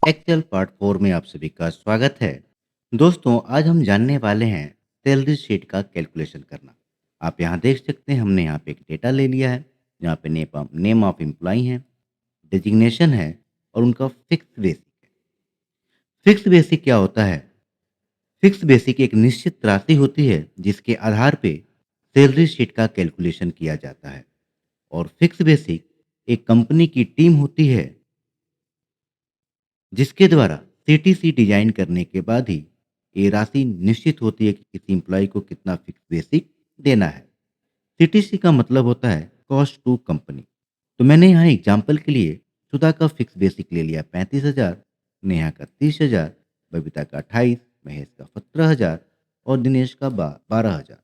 Excel part 4 में आप सभी का स्वागत है। दोस्तों, आज हम जानने वाले हैं सैलरी शीट का कैलकुलेशन करना। आप यहाँ देख सकते हैं, हमने यहाँ पे एक डेटा ले लिया है, जहाँ पे नेम ऑफ एम्प्लॉयी है, डेजिग्नेशन है और उनका फिक्स बेसिक है। फिक्स बेसिक क्या होता है? फिक्स बेसिक एक निश्चित राशि होती है, जिसके आधार पे सैलरी शीट का कैलकुलेशन किया जाता है। और फिक्स बेसिक एक कंपनी की टीम होती है, जिसके द्वारा सीटीसी डिजाइन करने के बाद ही ये राशि निश्चित होती है कि किसी एम्प्लॉय को कितना फिक्स बेसिक देना है। सीटीसी का मतलब होता है कॉस्ट टू कंपनी। तो मैंने यहाँ एग्जाम्पल के लिए सुधा का फिक्स बेसिक ले लिया 35,000, नेहा का 30,000, बबीता का 28, महेश का 17,000 और दिनेश का 12,000।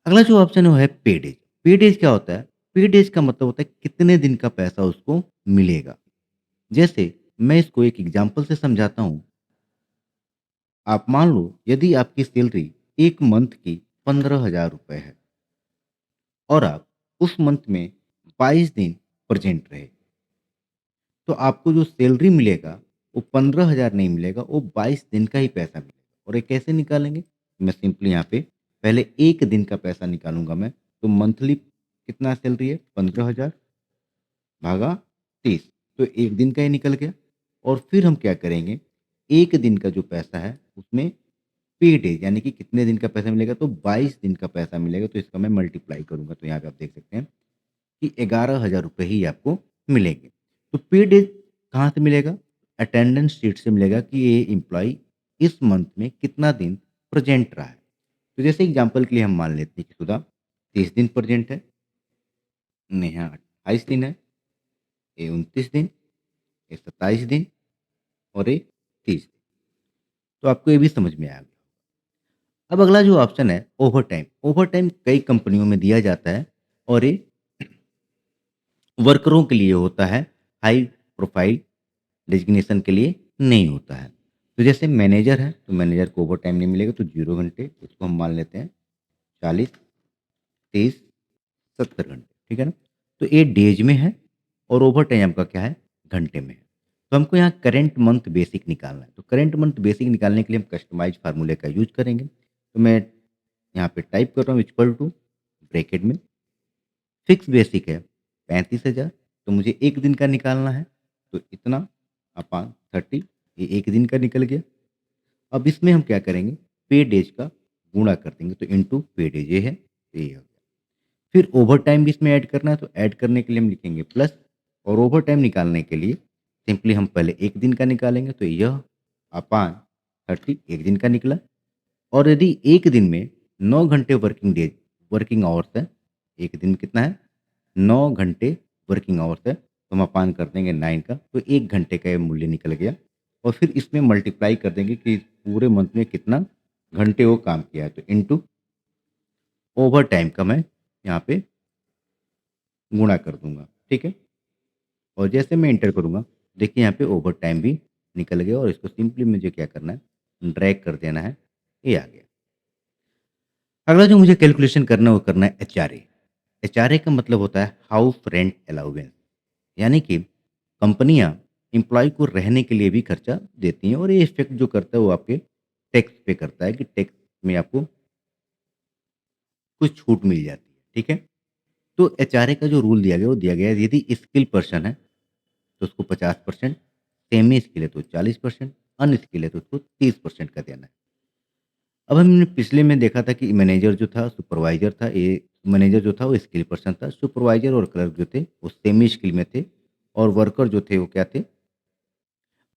अगला जो ऑप्शन है वो है पेड एज। पेड एज क्या होता है? पेड एज का मतलब होता है कितने दिन का पैसा उसको मिलेगा। जैसे मैं इसको एक एग्जाम्पल से समझाता हूँ। आप मान लो, यदि आपकी सैलरी एक मंथ की 15,000 रुपये है और आप उस मंथ में 22 दिन प्रेजेंट रहे, तो आपको जो सैलरी मिलेगा वो 15,000 नहीं मिलेगा, वो 22 दिन का ही पैसा मिलेगा। और ये कैसे निकालेंगे? मैं सिंपली यहाँ पे पहले एक दिन का पैसा निकालूंगा। मैं तो मंथली कितना सैलरी है? 15,000 भागा 30, तो एक दिन का ही निकल गया। और फिर हम क्या करेंगे, एक दिन का जो पैसा है उसमें पे डेज यानी कि कितने दिन का पैसा मिलेगा, तो 22 दिन का पैसा मिलेगा। तो इसका मैं मल्टीप्लाई करूंगा, तो यहाँ पे आप देख सकते हैं कि 11,000 रुपये ही आपको मिलेंगे। तो पे डेज कहाँ से मिलेगा? अटेंडेंस शीट से मिलेगा कि ये एम्प्लॉय इस मंथ में कितना दिन प्रेजेंट रहा है। तो जैसे एग्जाम्पल के लिए हम मान लेते हैं कि सुधा 30 दिन प्रेजेंट है, नेहा 28 दिन है, ये 29 दिन, ये 27 दिन और ये 30 दिन। तो आपको ये भी समझ में आ गया। अब अगला जो ऑप्शन है ओवरटाइम। ओवरटाइम कई कंपनियों में दिया जाता है और ये वर्करों के लिए होता है, हाई प्रोफाइल डेजिग्नेशन के लिए नहीं होता है। तो जैसे मैनेजर है, तो मैनेजर को ओवरटाइम नहीं मिलेगा, तो 0 घंटे उसको हम मान लेते हैं। 40, 30, 70 घंटे, ठीक है ना? तो ये डेज में है और ओवरटाइम आपका क्या है? घंटे में है। तो हमको यहाँ करंट मंथ बेसिक निकालना है। तो करंट मंथ बेसिक निकालने के लिए हम कस्टमाइज फार्मूले का यूज करेंगे। तो मैं यहाँ पे टाइप कर रहा हूँ इक्वल टू ब्रैकेट में फिक्स बेसिक है 35,000, तो मुझे एक दिन का निकालना है, तो इतना अपान 30, ये एक दिन का निकल गया। अब इसमें हम क्या करेंगे, पे डेज का गुणा कर देंगे, तो इंटू पे डेज ये है, तो ये हो गया। फिर ओवर टाइम भी इसमें ऐड करना है, तो ऐड करने के लिए हम लिखेंगे प्लस। और ओवर टाइम निकालने के लिए सिंपली हम पहले एक दिन का निकालेंगे, तो यह अपान 30 एक दिन का निकला। और यदि एक दिन में 9 घंटे वर्किंग आवर्स है, एक दिन में कितना है? 9 घंटे वर्किंग आवर्स है, तो हम अपान कर देंगे 9 का, तो 1 घंटे का ये मूल्य निकल गया। और फिर इसमें मल्टीप्लाई कर देंगे कि पूरे मंथ में कितना घंटे वो काम किया है, तो इंटू ओवर टाइम का मैं यहाँ पे गुणा कर दूंगा, ठीक है। और जैसे मैं इंटर करूँगा, देखिए यहाँ पे ओवर टाइम भी निकल गया और इसको सिंपली मुझे क्या करना है, ड्रैग कर देना है, ये आ गया। अगला जो मुझे कैलकुलेशन करना है वो करना है एचआरए। एचआरए का मतलब होता है हाउस रेंट अलाउवेंस, यानी कि कंपनियां एम्प्लॉय को रहने के लिए भी खर्चा देती हैं और ये इफेक्ट जो करता है वो आपके टैक्स पे करता है कि टैक्स में आपको कुछ छूट मिल जाती है, ठीक है। तो एचआरए का जो रूल दिया गया वो दिया गया है, यदि स्किल पर्सन है तो उसको 50%, सेमी स्किल है तो 40%, अनस्किल है तो उसको 30% का देना है। अब हमने पिछले में देखा था कि मैनेजर जो था, सुपरवाइज़र था, ये मैनेजर जो था वो स्किल पर्सन था, सुपरवाइज़र और क्लर्क जो थे वो सेमी स्किल में थे और वर्कर जो थे वो क्या थे?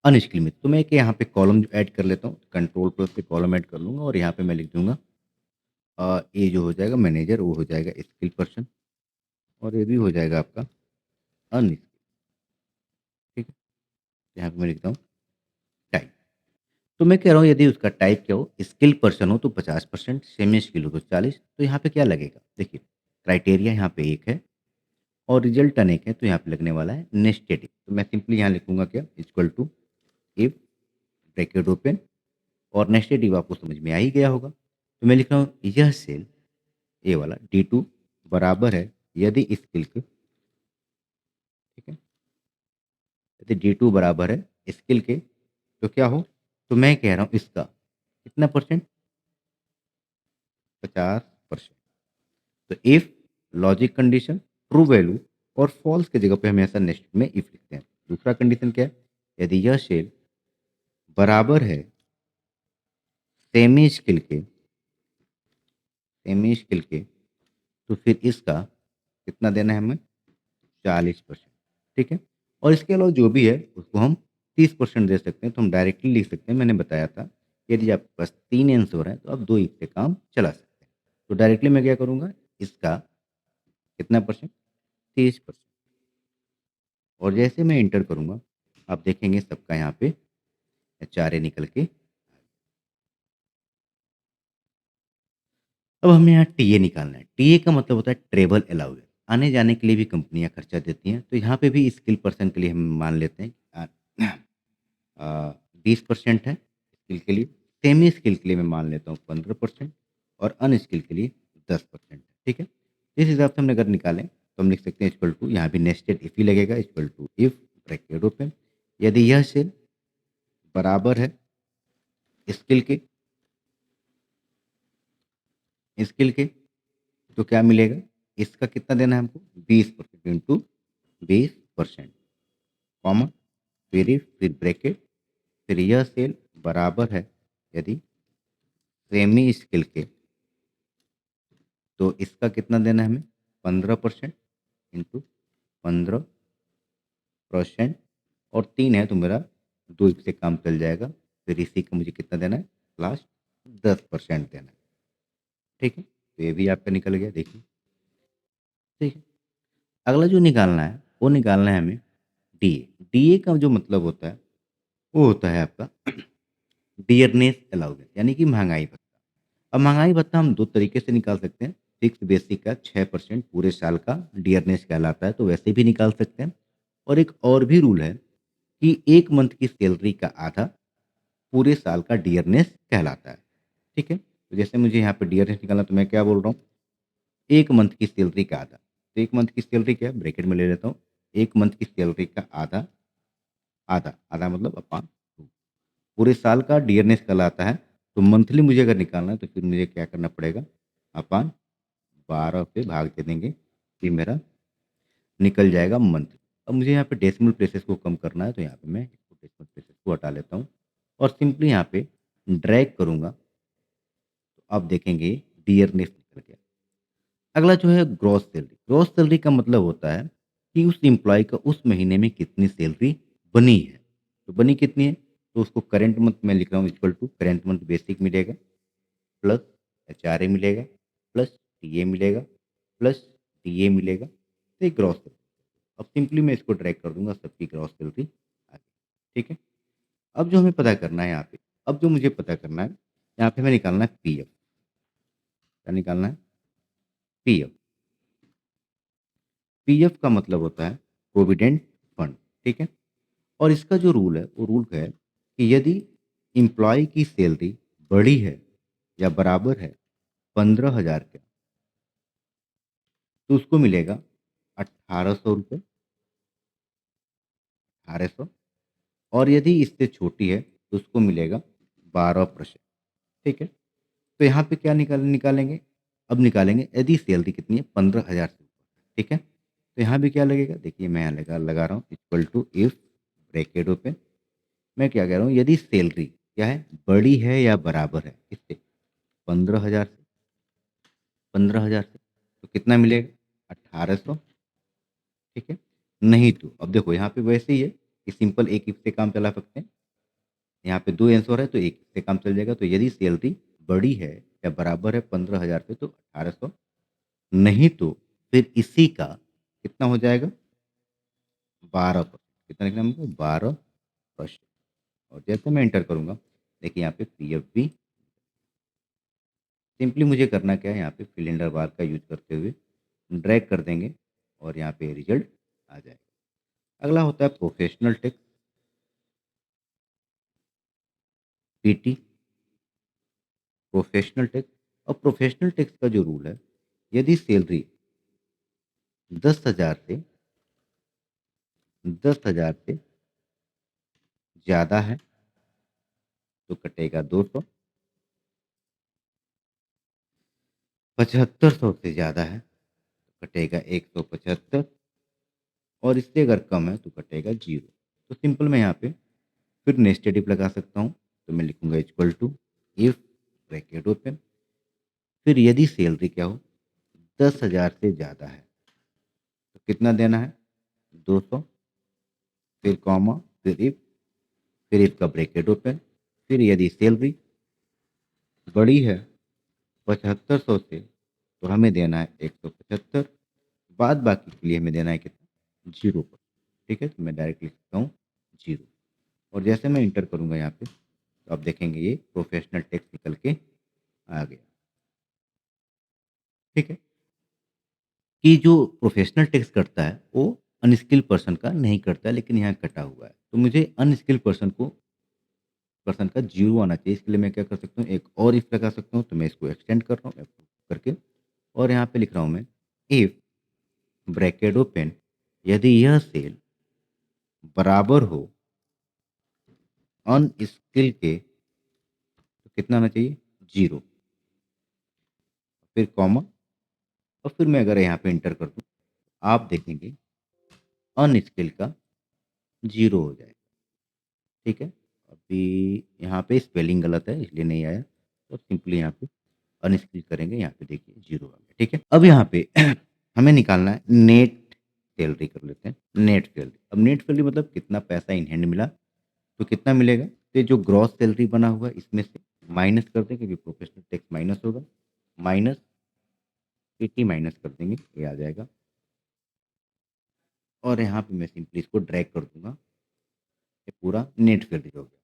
अनस्किल में। तो मैं एक यहाँ पे कॉलम ऐड कर लेता हूँ, कंट्रोल प्लस पे कॉलम ऐड कर लूँगा और यहाँ पे मैं लिख दूँगा ये जो हो जाएगा मैनेजर, वो हो जाएगा स्किल पर्सन और ये भी हो जाएगा आपका अनस्किल, ठीक है? यहाँ पे मैं लिखता हूँ टाइप। तो मैं कह रहा हूँ, यदि उसका टाइप क्या हो, स्किल पर्सन हो तो 50%, सेमी स्किल हो तो 40, तो यहाँ पे क्या लगेगा? देखिए, क्राइटेरिया यहाँ पे एक है और रिजल्ट अनेक है, तो यहाँ पे लगने वाला है नेस्टेड। तो मैं सिंपली यहाँ लिखूँगा क्या? Equal to if bracket open और नेस्टेड इफ आपको समझ में आ ही गया होगा। तो मैं लिख रहा हूँ यह सेल, ये वाला D2 बराबर है, यदि स्किल के, ठीक है? यदि D2 बराबर है स्किल के तो क्या हो, तो मैं कह रहा हूँ इसका कितना परसेंट, 50%। तो if logic condition true value और फॉल्स की जगह पे हमेशा नेक्स्ट में इफ लिखते हैं। दूसरा कंडीशन क्या है, यदि यह सेल बराबर है सेमी स्किल के, सेमी स्किल के, तो फिर इसका कितना देना है हमें, 40%। ठीक है, और इसके अलावा जो भी है उसको हम 30% दे सकते हैं। तो हम डायरेक्टली लिख सकते हैं, मैंने बताया था यदि आपके पास 3 आंसर है तो आप 2 इफ से काम चला सकते हैं। तो डायरेक्टली मैं क्या करूँगा, इसका कितना परसेंट, 30%। और जैसे मैं एंटर करूँगा आप देखेंगे सबका यहाँ पे चारे निकल के। अब हमें यहाँ टीए निकालना है। टीए का मतलब होता है ट्रैवल अलाउंस। आने जाने के लिए भी कंपनियाँ खर्चा देती हैं। तो यहाँ पे भी स्किल पर्सन के लिए हम मान लेते हैं 20% है स्किल के लिए। सेमी स्किल के लिए मैं मान लेता हूँ 15% और अनस्किल के लिए 10% है। ठीक है, इस हिसाब से हम अगर निकालें तो हम लिख सकते हैं इक्वल टू, यहाँ भी नेस्टेड इफ ही लगेगा, equal to if bracket open, यदि यह सेल बराबर है स्किल के, स्किल के, तो क्या मिलेगा, इसका कितना देना है हमको, 20% इंटू 20%, कॉमा, फिर ब्रैकेट, फिर यह सेल बराबर है यदि सेमी स्किल के, तो इसका कितना देना है हमें, 15% इंटू 15%, और 3 है तो मेरा 2 से काम चल जाएगा। फिर इसी का मुझे कितना देना है, लास्ट 10% देना है। ठीक है, तो ये भी आपका निकल गया, देखिए। ठीक है, अगला जो निकालना है वो निकालना है हमें डीए। डीए का जो मतलब होता है वो होता है आपका डियरनेस अलाउंस, यानी कि महंगाई भत्ता। अब महंगाई भत्ता हम 2 तरीके से निकाल सकते हैं। फिक्स बेसिक का 6% पूरे साल का डियरनेस कहलाता है, तो वैसे भी निकाल सकते हैं। और एक और भी रूल है कि 1 मंथ की सैलरी का आधा पूरे साल का डियरनेस कहलाता है। ठीक है? तो जैसे मुझे यहाँ पे डियरनेस निकालना, तो मैं क्या बोल रहा हूँ, 1 मंथ की सैलरी का आधा। तो 1 मंथ की सैलरी क्या है? ब्रैकेट में ले लेता हूँ। 1 मंथ की सैलरी का आधा, आधा मतलब अपॉन 2, पूरे साल का डियरनेस कहलाता है। तो मंथली मुझे अगर निकालना है तो फिर मुझे क्या करना पड़ेगा? अपॉन 12 पे भाग दे देंगे, फिर मेरा निकल जाएगा मंथ। अब मुझे यहाँ पे डेसिमल प्लेसेस को कम करना है, तो यहाँ पे मैं इसको डेसिमल प्लेसेस को हटा लेता हूँ और सिंपली यहाँ पे ड्रैग करूँगा, तो आप देखेंगे डियरनेस निकल गया। अगला जो है ग्रॉस सैलरी। ग्रॉस सैलरी का मतलब होता है कि उस एम्प्लॉय का उस महीने में कितनी सैलरी बनी है। तो बनी कितनी है? तो उसको करंट मंथ में लिख रहा हूँ, equal to current month basic मिलेगा, प्लस एचआरए मिलेगा, प्लस टीए मिलेगा, प्लस डीए मिलेगा, तो ये ग्रॉस सैलरी। अब सिंपली मैं इसको ड्रैग कर दूंगा, सबकी ग्रॉस सैलरी आ गई। ठीक है, अब जो हमें पता करना है यहाँ पे, अब जो मुझे पता करना है यहाँ पे हमें निकालना है पीएफ। क्या निकालना है? पीएफ। पीएफ का मतलब होता है प्रोविडेंट फंड। ठीक है, और इसका जो रूल है वो रूल है कि यदि एम्प्लॉय की सैलरी बड़ी है या बराबर है 15,000 के, तो उसको मिलेगा 1,800 रुपये, 1,800। और यदि इससे छोटी है तो उसको मिलेगा 12%। ठीक है, तो यहाँ पे क्या निकालेंगे, अब निकालेंगे यदि सैलरी कितनी है, 15,000 से ऊपर। ठीक है, तो यहाँ भी क्या लगेगा, देखिए मैं यहाँ लगा रहा हूँ, equal to if bracket open, मैं क्या कह रहा हूँ, यदि सैलरी क्या है, बड़ी है या बराबर है किससे, 15,000 से, 15,000 से, तो कितना मिलेगा, 1,800। ठीक है, नहीं तो अब देखो यहाँ पे वैसे ही है कि सिंपल एक इफ से काम चला सकते हैं। यहाँ पे 2 आंसर है तो एक से काम चल जाएगा। तो यदि सैलरी बड़ी है या बराबर है 15,000 पे तो 1,800, नहीं तो फिर इसी का कितना हो जाएगा, 12%। कितना लिखना है हमको, 12%। और जैसे मैं एंटर करूँगा, देखिए यहाँ पे पीएफ भी, सिंपली मुझे करना क्या है, यहाँ पे सिलेंडर बार का यूज करते हुए ड्रैग कर देंगे और यहाँ पे रिजल्ट आ जाएगा। अगला होता है professional tax, PT, professional tax. और प्रोफेशनल टैक्स का जो रूल है, यदि सैलरी 10,000 से 10,000 से ज़्यादा है तो कटेगा 200, 7500 से ज़्यादा है तो कटेगा 175 और इससे अगर कम है तो कटेगा 0। तो सिंपल मैं यहाँ पे फिर नेस्टेड इफ लगा सकता हूँ। तो मैं लिखूँगा equal to if bracket open, फिर यदि सैलरी क्या हो 10,000 से ज़्यादा है तो कितना देना है 200, फिर कॉमा, फिर इफ का ब्रैकेट ओपन, फिर यदि सैलरी बड़ी है 7500 से तो हमें देना है 175, बाद बाकी के लिए हमें देना है कितना 0%। ठीक है, तो मैं डायरेक्ट लिख सकता हूँ 0 और जैसे मैं इंटर करूँगा यहाँ पे तो आप देखेंगे ये प्रोफेशनल टैक्स निकल के आ गया। ठीक है, कि जो प्रोफेशनल टैक्स कटता है वो अनस्किल्ड पर्सन का नहीं कटता है, लेकिन यहाँ कटा हुआ है तो मुझे अनस्किल्ड पर्सन का 0 आना चाहिए। इसके लिए मैं क्या कर सकता हूँ, एक और इफ लगा सकता हूँ। तो मैं इसको एक्सटेंड कर रहा हूँ करके और यहाँ पे लिख रहा हूँ मैं इफ ब्रैकेट ओपन, यदि यह सेल बराबर हो अनस्किल के तो कितना आना चाहिए 0, फिर कॉमा और फिर मैं अगर यहाँ पे इंटर कर दूँ आप देखेंगे अनस्किल का 0 हो जाएगा। ठीक है, अभी यहाँ पे स्पेलिंग गलत है इसलिए नहीं आया, तो सिंपली यहाँ पे अनस्किल करेंगे, यहाँ पे देखिए 0 आ गया। ठीक है, अब यहाँ पे हमें निकालना है नेट सैलरी, कर लेते हैं नेट सैलरी। अब नेट सैलरी मतलब कितना पैसा इन हैंड मिला, तो कितना मिलेगा, तो जो ग्रॉस सैलरी बना हुआ है इसमें से माइनस कर दें क्योंकि प्रोफेशनल टैक्स माइनस होगा, माइनस 80 माइनस कर देंगे ये आ जाएगा और यहाँ पे मैं सिंपली इसको ड्रैग कर दूंगा, ये पूरा नेट सैलरी हो गया।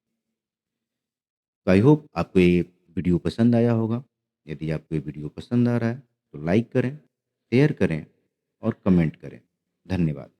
तो आई होप आपको ये वीडियो पसंद आया होगा। यदि आपको ये वीडियो पसंद आ रहा है तो लाइक करें, शेयर करें और कमेंट करें। धन्यवाद।